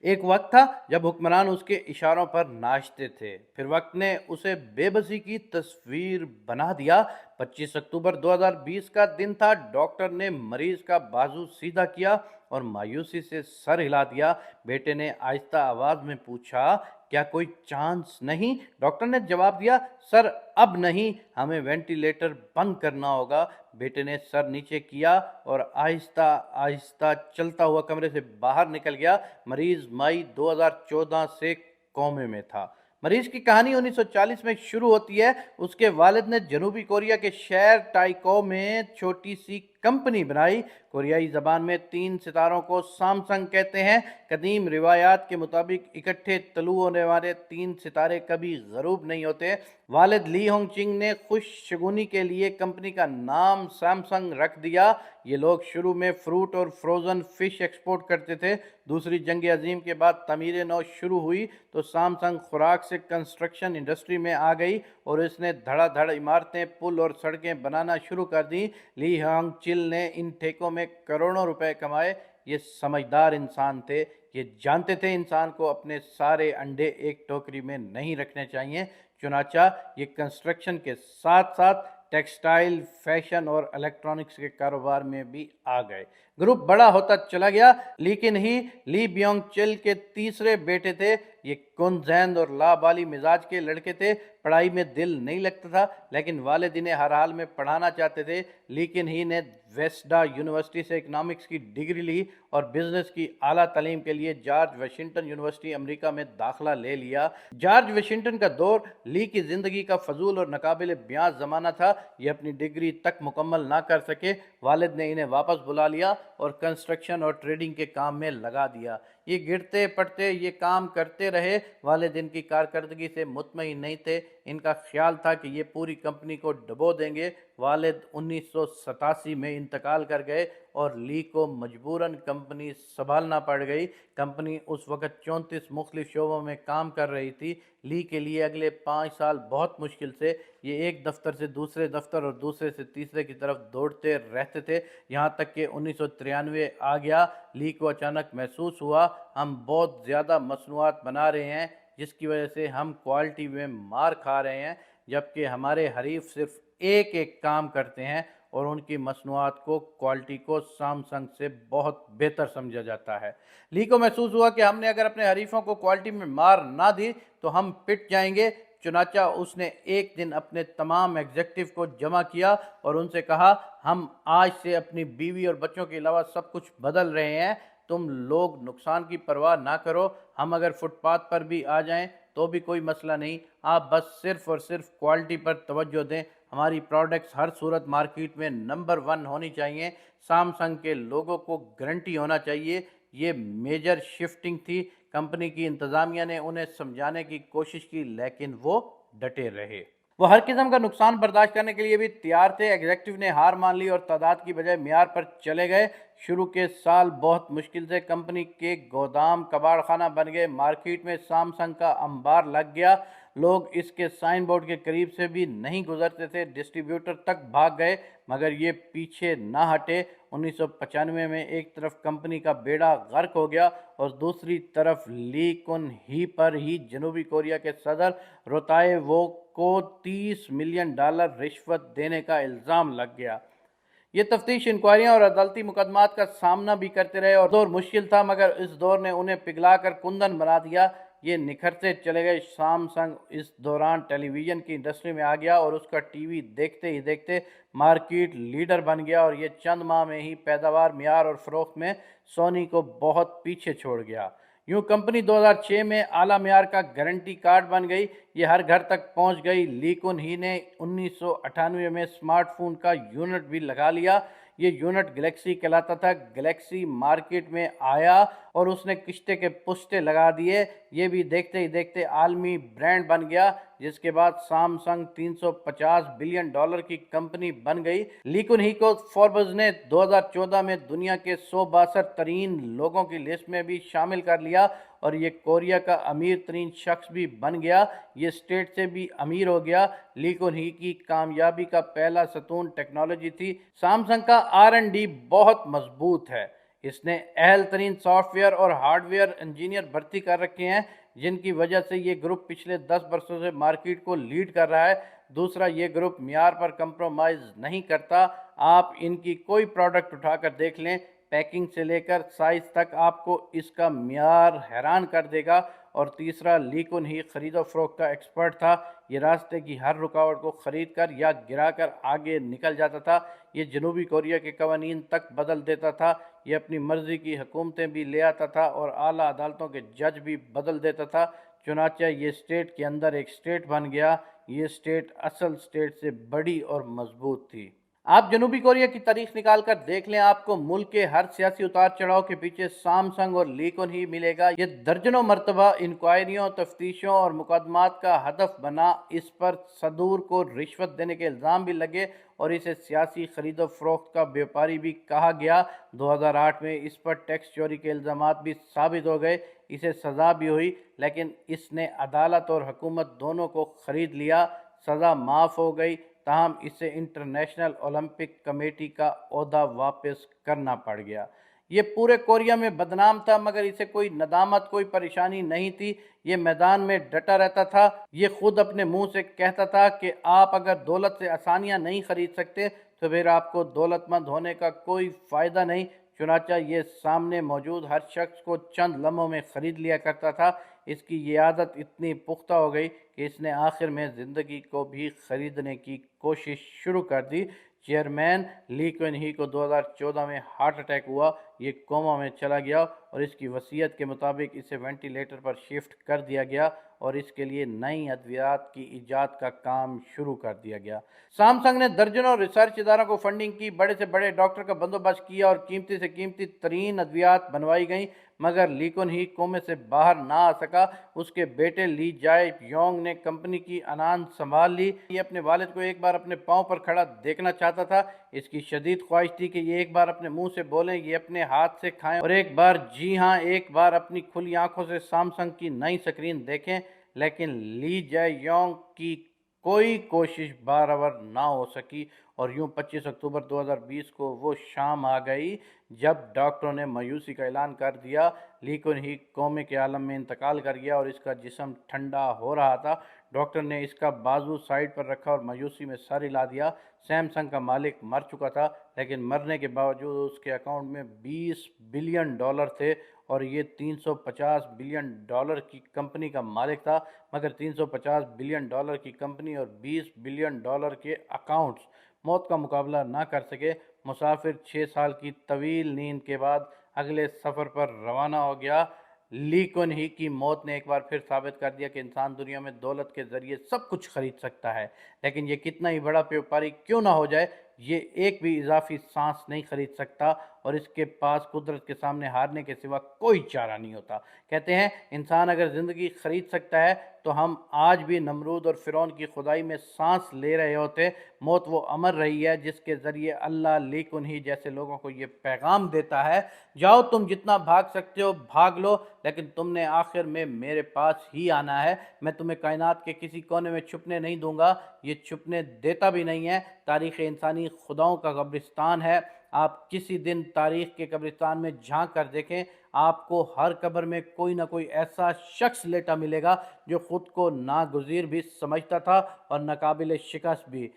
ایک وقت تھا جب حکمران اس کے اشاروں پر ناچتے تھے، پھر وقت نے اسے بے بسی کی تصویر بنا دیا۔ 25 اکتوبر 2020 کا دن تھا۔ ڈاکٹر نے مریض کا بازو سیدھا کیا اور مایوسی سے سر ہلا دیا۔ بیٹے نے آہستہ آواز میں پوچھا، کیا کوئی چانس نہیں؟ ڈاکٹر نے جواب دیا، سر اب نہیں، ہمیں وینٹیلیٹر بند کرنا ہوگا۔ بیٹے نے سر نیچے کیا اور آہستہ آہستہ چلتا ہوا کمرے سے باہر نکل گیا۔ مریض مئی 2014 سے کومے میں تھا۔ مریض کی کہانی 1940 میں شروع ہوتی ہے۔ اس کے والد نے جنوبی کوریا کے شہر ٹائکو میں چھوٹی سی کمپنی بنائی۔ کوریائی زبان میں 3 ستاروں کو سامسنگ کہتے ہیں۔ قدیم روایات کے مطابق اکٹھے طلوع ہونے والے 3 ستارے کبھی غروب نہیں ہوتے۔ والد لی ہونگ چنگ نے خوش شگونی کے لیے کمپنی کا نام سامسنگ رکھ دیا۔ یہ لوگ شروع میں فروٹ اور فروزن فش ایکسپورٹ کرتے تھے۔ دوسری جنگ عظیم کے بعد تعمیر نو شروع ہوئی تو سامسنگ خوراک سے کنسٹرکشن انڈسٹری میں آ گئی اور اس نے دھڑا دھڑ عمارتیں، پل اور سڑکیں بنانا شروع کر دیں۔ لی ہانگ چل نے ان ٹھیکوں میں کروڑوں روپے کمائے۔ یہ سمجھدار انسان تھے۔ یہ جانتے تھے انسان کو اپنے سارے انڈے ایک ٹوکری میں نہیں رکھنے چاہیے۔ چنانچہ یہ کنسٹرکشن کے ساتھ ساتھ ٹیکسٹائل، فیشن اور الیکٹرانکس کے کاروبار میں بھی آ گئے۔ گروپ بڑا ہوتا چلا گیا، لیکن ہی لی بیونگ چل کے تیسرے بیٹے تھے۔ یہ کنزیند اور لابالی مزاج کے لڑکے تھے۔ پڑھائی میں دل نہیں لگتا تھا، لیکن والد انہیں ہر حال میں پڑھانا چاہتے تھے۔ لیکن ہی نے ویسڈا یونیورسٹی سے اکنامکس کی ڈگری لی اور بزنس کی اعلیٰ تعلیم کے لیے جارج واشنگٹن یونیورسٹی امریکہ میں داخلہ لے لیا۔ جارج واشنگٹن کا دور لی کی زندگی کا فضول اور ناقابل بیاں زمانہ تھا۔ یہ اپنی ڈگری تک مکمل نہ کر سکے۔ والد نے انہیں واپس بلا لیا اور کنسٹرکشن اور ٹریڈنگ کے کام میں لگا دیا۔ یہ گرتے پڑتے یہ کام کرتے رہے۔ والد ان کی کارکردگی سے مطمئن نہیں تھے۔ ان کا خیال تھا کہ یہ پوری کمپنی کو ڈبو دیں گے۔ والد 1987 میں انتقال کر گئے اور لی کو مجبوراً کمپنی سنبھالنا پڑ گئی۔ کمپنی اس وقت 34 مختلف شعبوں میں کام کر رہی تھی۔ لی کے لیے اگلے 5 سال بہت مشکل تھے۔ یہ ایک دفتر سے دوسرے دفتر اور دوسرے سے تیسرے کی طرف دوڑتے رہتے تھے، یہاں تک کہ 1993 آ گیا۔ لی کو اچانک محسوس ہوا، ہم بہت زیادہ مصنوعات بنا رہے ہیں جس کی وجہ سے ہم کوالٹی میں مار کھا رہے ہیں، جبکہ ہمارے حریف صرف ایک کام کرتے ہیں اور ان کی مصنوعات کو کوالٹی کو سامسنگ سے بہت بہتر سمجھا جاتا ہے۔ لی کو محسوس ہوا کہ ہم نے اگر اپنے حریفوں کو کوالٹی میں مار نہ دی تو ہم پٹ جائیں گے۔ چنانچہ اس نے ایک دن اپنے تمام ایگزیکٹو کو جمع کیا اور ان سے کہا، ہم آج سے اپنی بیوی اور بچوں کے علاوہ سب کچھ بدل رہے ہیں۔ تم لوگ نقصان کی پرواہ نہ کرو، ہم اگر فٹ پاتھ پر بھی آ جائیں تو بھی کوئی مسئلہ نہیں، آپ بس صرف اور صرف کوالٹی پر توجہ دیں۔ ہماری پروڈکٹس ہر صورت مارکیٹ میں نمبر 1 ہونی چاہیے۔ سامسنگ کے لوگوں کو گارنٹی ہونا چاہیے۔ یہ میجر شفٹنگ تھی۔ کمپنی کی انتظامیہ نے انہیں سمجھانے کی کوشش کی، لیکن وہ ڈٹے رہے۔ وہ ہر قسم کا نقصان برداشت کرنے کے لیے بھی تیار تھے۔ ایگزیکٹو نے ہار مان لی اور تعداد کی بجائے معیار پر چلے گئے۔ شروع کے سال بہت مشکل سے کمپنی کے گودام کباڑ خانہ بن گئے۔ مارکیٹ میں سامسنگ کا انبار لگ گیا۔ لوگ اس کے سائن بورڈ کے قریب سے بھی نہیں گزرتے تھے۔ ڈسٹریبیوٹر تک بھاگ گئے، مگر یہ پیچھے نہ ہٹے۔ 1995 میں ایک طرف کمپنی کا بیڑا غرق ہو گیا اور دوسری طرف لی کن ہی پر ہی جنوبی کوریا کے صدر روتائے وو کو $30 ملین رشوت دینے کا الزام لگ گیا۔ یہ تفتیش انکوائریاں اور عدالتی مقدمات کا سامنا بھی کرتے رہے اور دور مشکل تھا، مگر اس دور نے انہیں پگھلا کر کندن بنا دیا۔ یہ نکھرتے چلے گئے۔ سامسنگ اس دوران ٹیلی ویژن کی انڈسٹری میں آ گیا اور اس کا ٹی وی دیکھتے ہی دیکھتے مارکیٹ لیڈر بن گیا، اور یہ چند ماہ میں ہی پیداوار، معیار اور فروخت میں سونی کو بہت پیچھے چھوڑ گیا۔ یوں کمپنی 2006 میں اعلیٰ معیار کا گارنٹی کارڈ بن گئی۔ یہ ہر گھر تک پہنچ گئی۔ لی کن ہی نے 1998 میں اسمارٹ فون کا یونٹ بھی لگا لیا۔ یہ یونٹ گلیکسی کہلاتا تھا۔ گلیکسی مارکیٹ میں آیا اور اس نے کشتے کے پشتے لگا دیے۔ یہ بھی دیکھتے ہی دیکھتے عالمی برانڈ بن گیا، جس کے بعد سامسنگ $350 بلین کی کمپنی بن گئی۔ لی کن ہی کو فوربس نے 2014 میں دنیا کے 162 ترین لوگوں کی لسٹ میں بھی شامل کر لیا اور یہ کوریا کا امیر ترین شخص بھی بن گیا۔ یہ اسٹیٹ سے بھی امیر ہو گیا۔ لی کن ہی کی کامیابی کا پہلا ستون ٹیکنالوجی تھی۔ سامسنگ کا R&D بہت مضبوط ہے۔ اس نے اہل ترین سافٹ ویئر اور ہارڈ ویئر انجینئر بھرتی کر رکھے ہیں، جن کی وجہ سے یہ گروپ پچھلے 10 برسوں سے مارکیٹ کو لیڈ کر رہا ہے۔ دوسرا، یہ گروپ معیار پر کمپرومائز نہیں کرتا۔ آپ ان کی کوئی پروڈکٹ اٹھا کر دیکھ لیں، پیکنگ سے لے کر سائز تک آپ کو اس کا معیار حیران کر دے گا۔ اور تیسرا، لی کن ہی خرید و فروخت کا ایکسپرٹ تھا۔ یہ راستے کی ہر رکاوٹ کو خرید کر یا گرا کر آگے نکل جاتا تھا۔ یہ جنوبی کوریا کے قوانین تک بدل دیتا تھا۔ یہ اپنی مرضی کی حکومتیں بھی لے آتا تھا اور اعلیٰ عدالتوں کے جج بھی بدل دیتا تھا۔ چنانچہ یہ اسٹیٹ کے اندر ایک اسٹیٹ بن گیا۔ یہ اسٹیٹ اصل اسٹیٹ سے بڑی اور مضبوط تھی۔ آپ جنوبی کوریا کی تاریخ نکال کر دیکھ لیں، آپ کو ملک کے ہر سیاسی اتار چڑھاؤ کے پیچھے سامسنگ اور لی کن ہی ملے گا۔ یہ درجنوں مرتبہ انکوائریوں، تفتیشوں اور مقدمات کا ہدف بنا۔ اس پر صدور کو رشوت دینے کے الزام بھی لگے اور اسے سیاسی خرید و فروخت کا بیوپاری بھی کہا گیا۔ 2008 میں اس پر ٹیکس چوری کے الزامات بھی ثابت ہو گئے، اسے سزا بھی ہوئی، لیکن اس نے عدالت اور حکومت دونوں کو خرید لیا۔ سزا معاف ہو گئی، تاہم اسے انٹرنیشنل اولمپک کمیٹی کا عہدہ واپس کرنا پڑ گیا۔ یہ پورے کوریا میں بدنام تھا، مگر اسے کوئی ندامت، کوئی پریشانی نہیں تھی۔ یہ میدان میں ڈٹا رہتا تھا۔ یہ خود اپنے منہ سے کہتا تھا کہ آپ اگر دولت سے آسانیاں نہیں خرید سکتے تو پھر آپ کو دولت مند ہونے کا کوئی فائدہ نہیں۔ چنانچہ یہ سامنے موجود ہر شخص کو چند لمحوں میں خرید لیا کرتا تھا۔ اس کی یہ عادت اتنی پختہ ہو گئی کہ اس نے آخر میں زندگی کو بھی خریدنے کی کوشش شروع کر دی۔ چیئرمین لی کن ہی کو 2014 میں ہارٹ اٹیک ہوا، یہ کوما میں چلا گیا اور اس کی وصیت کے مطابق اسے وینٹی لیٹر پر شفٹ کر دیا گیا اور اس کے لیے نئی ادویات کی ایجاد کا کام شروع کر دیا گیا۔ سامسنگ نے درجنوں ریسرچ اداروں کو فنڈنگ کی، بڑے سے بڑے ڈاکٹر کا بندوبست کیا اور قیمتی سے قیمتی ترین ادویات بنوائی گئیں، مگر لی کن ہی کومے سے باہر نہ آ سکا۔ اس کے بیٹے لی جائے یونگ نے کمپنی کی انان سنبھال لی۔ یہ اپنے والد کو ایک بار اپنے پاؤں پر کھڑا دیکھنا چاہتا تھا۔ اس کی شدید خواہش تھی کہ یہ ایک بار اپنے منہ سے بولیں، یہ اپنے ہاتھ سے کھائیں اور ایک بار، جی ہاں، ایک بار اپنی کھلی آنکھوں سے سامسنگ کی نئی سکرین دیکھیں۔ لیکن لی جائے یونگ کی کوئی کوشش بارآور نہ ہو سکی اور یوں 25 اکتوبر 2020 کو وہ شام آ گئی جب ڈاکٹروں نے مایوسی کا اعلان کر دیا۔ لی کن ہی کومے کے عالم میں انتقال کر گیا اور اس کا جسم ٹھنڈا ہو رہا تھا۔ ڈاکٹر نے اس کا بازو سائیڈ پر رکھا اور مایوسی میں سر ہلا دیا۔ سیمسنگ کا مالک مر چکا تھا، لیکن مرنے کے باوجود اس کے اکاؤنٹ میں $20 بلین تھے اور یہ $350 بلین کی کمپنی کا مالک تھا۔ مگر $350 بلین کی کمپنی اور $20 بلین کے اکاؤنٹس موت کا مقابلہ نہ کر سکے۔ مسافر 6 سال کی طویل نیند کے بعد اگلے سفر پر روانہ ہو گیا۔ لی کن ہی کی موت نے ایک بار پھر ثابت کر دیا کہ انسان دنیا میں دولت کے ذریعے سب کچھ خرید سکتا ہے، لیکن یہ کتنا ہی بڑا بیوپاری کیوں نہ ہو جائے، یہ ایک بھی اضافی سانس نہیں خرید سکتا اور اس کے پاس قدرت کے سامنے ہارنے کے سوا کوئی چارہ نہیں ہوتا۔ کہتے ہیں انسان اگر زندگی خرید سکتا ہے تو ہم آج بھی نمرود اور فرعون کی خدائی میں سانس لے رہے ہوتے۔ موت وہ امر رہی ہے جس کے ذریعے اللہ لی کن ہی جیسے لوگوں کو یہ پیغام دیتا ہے، جاؤ تم جتنا بھاگ سکتے ہو بھاگ لو، لیکن تم نے آخر میں میرے پاس ہی آنا ہے۔ میں تمہیں کائنات کے کسی کونے میں چھپنے نہیں دوں گا، یہ چھپنے دیتا بھی نہیں ہے۔ تاریخ انسانی خداؤں کا قبرستان ہے۔ آپ کسی دن تاریخ کے قبرستان میں جھانک کر دیکھیں، آپ کو ہر قبر میں کوئی نہ کوئی ایسا شخص لیٹا ملے گا جو خود کو ناگزیر بھی سمجھتا تھا اور ناقابل شکست بھی۔